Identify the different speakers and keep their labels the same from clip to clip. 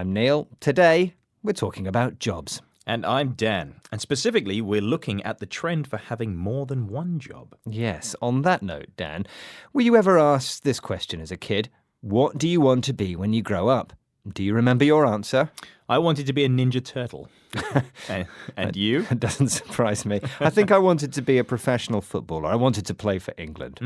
Speaker 1: I'm Neil. Today, we're talking about jobs.
Speaker 2: And I'm Dan. And specifically, we're looking at the trend for having more than one job.
Speaker 1: Yes, on that note, Dan, were you ever asked this question as a kid? What do you want to be when you grow up? Do you remember your answer?
Speaker 2: I wanted to be a Ninja Turtle. and you?
Speaker 1: It doesn't surprise me. I think I wanted to be a professional footballer. I wanted to play for England.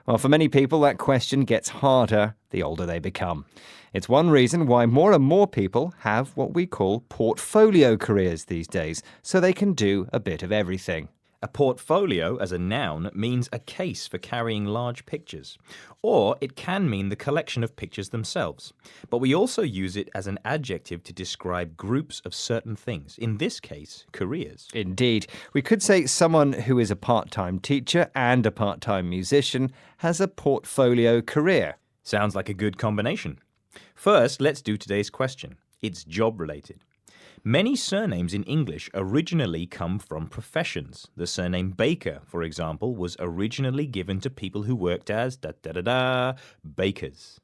Speaker 1: Well, for many people, that question gets harder the older they become. It's one reason why more and more people have what we call portfolio careers these days, so they can do a bit of everything.
Speaker 2: A portfolio, as a noun, means a case for carrying large pictures. Or it can mean the collection of pictures themselves. But we also use it as an adjective to describe groups of certain things, in this case, careers.
Speaker 1: Indeed. We could say someone who is a part-time teacher and a part-time musician has a portfolio career.
Speaker 2: Sounds like a good combination. First, let's do today's question. It's job-related. Many surnames in English originally come from professions. The surname Baker, for example, was originally given to people who worked as bakers.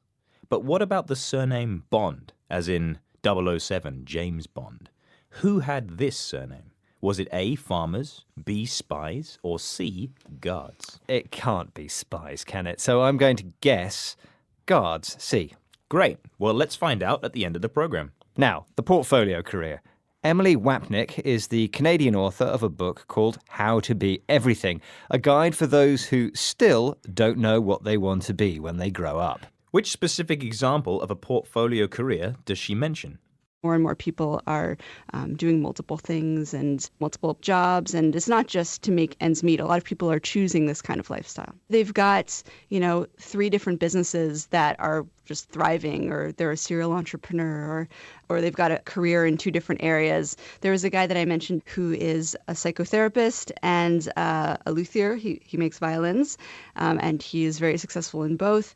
Speaker 2: But what about the surname Bond, as in 007, James Bond? Who had this surname? Was it A, farmers, B, spies, or C, guards?
Speaker 1: It can't be spies, can it? So I'm going to guess guards, C.
Speaker 2: Great. Well, let's find out at the end of the program.
Speaker 1: Now, the portfolio career. Emily Wapnick is the Canadian author of a book called How to Be Everything, a guide for those who still don't know what they want to be when they grow up.
Speaker 2: Which specific example of a portfolio career does she mention?
Speaker 3: More and more people are doing multiple things and multiple jobs, and it's not just to make ends meet. A lot of people are choosing this kind of lifestyle. They've got, 3 different businesses that are just thriving, or they're a serial entrepreneur, or they've got a career in 2 different areas. There was a guy that I mentioned who is a psychotherapist and a luthier. He makes violins, and he is very successful in both.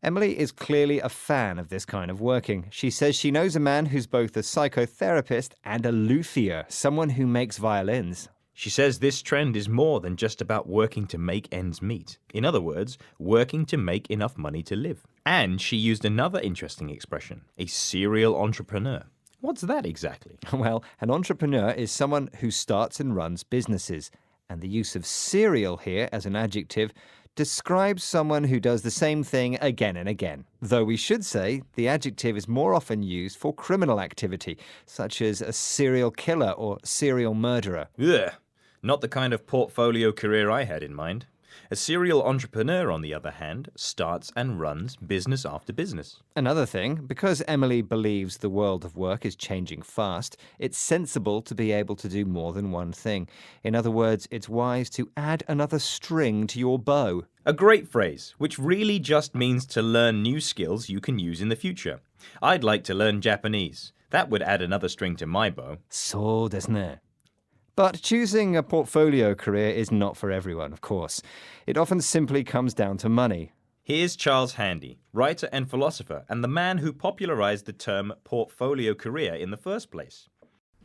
Speaker 1: Emily is clearly a fan of this kind of working. She says she knows a man who's both a psychotherapist and a luthier, someone who makes violins.
Speaker 2: She says this trend is more than just about working to make ends meet. In other words, working to make enough money to live. And she used another interesting expression, a serial entrepreneur. What's that exactly?
Speaker 1: Well, an entrepreneur is someone who starts and runs businesses. And the use of serial here as an adjective describes someone who does the same thing again and again. Though we should say the adjective is more often used for criminal activity, such as a serial killer or serial murderer.
Speaker 2: Ugh, not the kind of portfolio career I had in mind. A serial entrepreneur, on the other hand, starts and runs business after business.
Speaker 1: Another thing, because Emily believes the world of work is changing fast, it's sensible to be able to do more than one thing. In other words, it's wise to add another string to your bow.
Speaker 2: A great phrase, which really just means to learn new skills you can use in the future. I'd like to learn Japanese. That would add another string to my bow.
Speaker 1: そうですね. But choosing a portfolio career is not for everyone, of course. It often simply comes down to money.
Speaker 2: Here's Charles Handy, writer and philosopher, and the man who popularized the term portfolio career in the first place.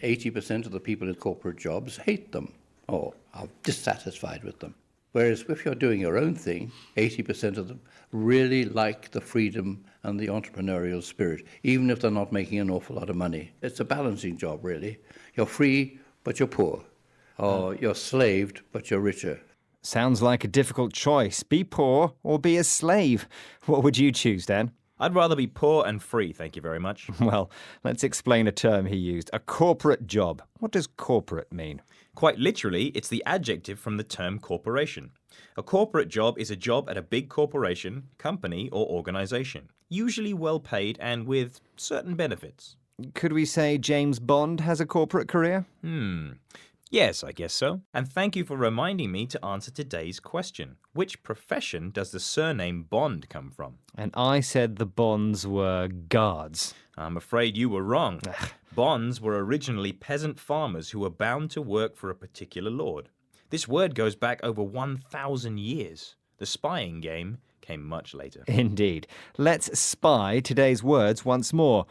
Speaker 4: 80% of the people in corporate jobs hate them or are dissatisfied with them. Whereas if you're doing your own thing, 80% of them really like the freedom and the entrepreneurial spirit, even if they're not making an awful lot of money. It's a balancing job, really. You're free, but you're poor. Or you're slaved, but you're richer.
Speaker 1: Sounds like a difficult choice. Be poor or be a slave. What would you choose, Dan?
Speaker 2: I'd rather be poor and free, thank you very much.
Speaker 1: Well, let's explain a term he used. A corporate job. What does corporate mean?
Speaker 2: Quite literally, it's the adjective from the term corporation. A corporate job is a job at a big corporation, company, or organization, usually well paid and with certain benefits.
Speaker 1: Could we say James Bond has a corporate career?
Speaker 2: Yes, I guess so. And thank you for reminding me to answer today's question. Which profession does the surname Bond come from?
Speaker 1: And I said the Bonds were guards.
Speaker 2: I'm afraid you were wrong. Bonds were originally peasant farmers who were bound to work for a particular lord. This word goes back over 1,000 years. The spying game came much later.
Speaker 1: Indeed. Let's spy today's words once more.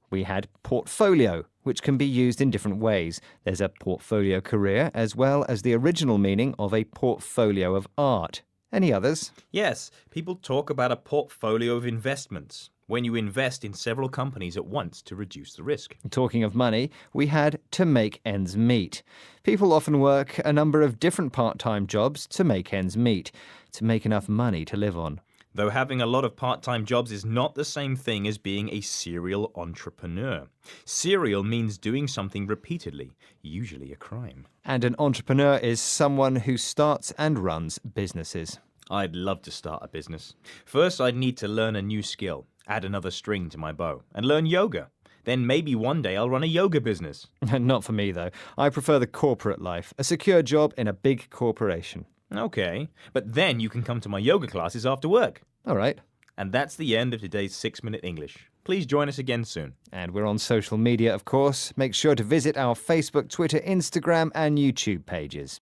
Speaker 1: We had portfolio, which can be used in different ways. There's a portfolio career, as well as the original meaning of a portfolio of art. Any others?
Speaker 2: Yes, people talk about a portfolio of investments. when you invest in several companies at once to reduce the risk.
Speaker 1: Talking of money, we had to make ends meet. People often work a number of different part-time jobs to make ends meet, to make enough money to live on.
Speaker 2: Though having a lot of part-time jobs is not the same thing as being a serial entrepreneur. Serial means doing something repeatedly, usually a crime.
Speaker 1: And an entrepreneur is someone who starts and runs businesses.
Speaker 2: I'd love to start a business. First, I'd need to learn a new skill, add another string to my bow, and learn yoga. Then maybe one day I'll run a yoga business.
Speaker 1: Not for me, though. I prefer the corporate life, a secure job in a big corporation.
Speaker 2: Okay, but then you can come to my yoga classes after work.
Speaker 1: All right.
Speaker 2: And that's the end of today's 6-Minute English. Please join us again soon.
Speaker 1: And we're on social media, of course. Make sure to visit our Facebook, Twitter, Instagram, and YouTube pages.